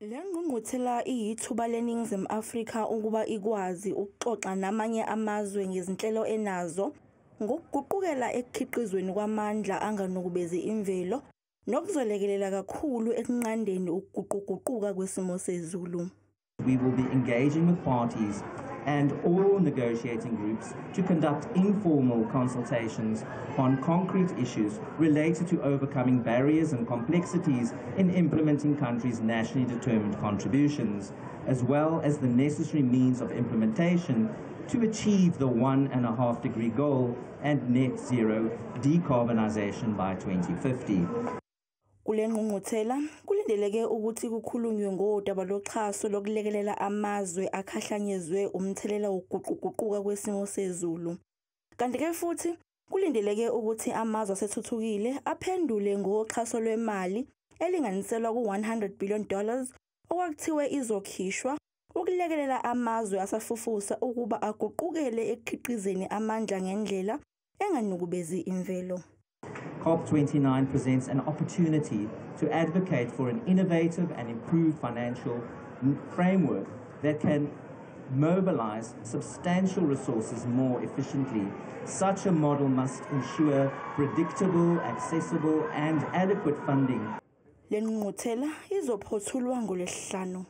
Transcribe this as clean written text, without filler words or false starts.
Le ngqungquthela iyithuba leNingizimu Afrika ukuba ikwazi ukuxoxa namanye amazwe ngezinhlelo enazo ngokuguqukela ekukhiqizweni kwamandla anganukubezi imvelo nokuzolekelela kakhulu ekunqandeni ukuguquguquka kwesimo sezulu. We will be engaging with parties and all negotiating groups to conduct informal consultations on concrete issues related to overcoming barriers and complexities in implementing countries' nationally determined contributions, as well as the necessary means of implementation to achieve the 1.5-degree goal and net zero decarbonization by 2050. Kule ngqungquthela kulindeleke ukuthi kukhulunywe ngodaba loxhaso lokulekelela amazwe akhahlanyezwe umthelela wokuguquguquka kwesimo sezulu. Kanti ke futhi kulindeleke ukuthi amazwe asethuthukile aphendule ngoxhaso lwemali elinganiselwa ku$100 billion okwakuthiwe izokhishwa ukulekelela amazwe asafufusa ukuba aguqukele ekukhiqizeni amandla ngendlela enganukubezi imvelo. COP29 presents an opportunity to advocate for an innovative and improved financial framework that can mobilize substantial resources more efficiently. Such a model must ensure predictable, accessible, and adequate funding. Le ngqungquthela izophothulwa ngoLwesihlanu.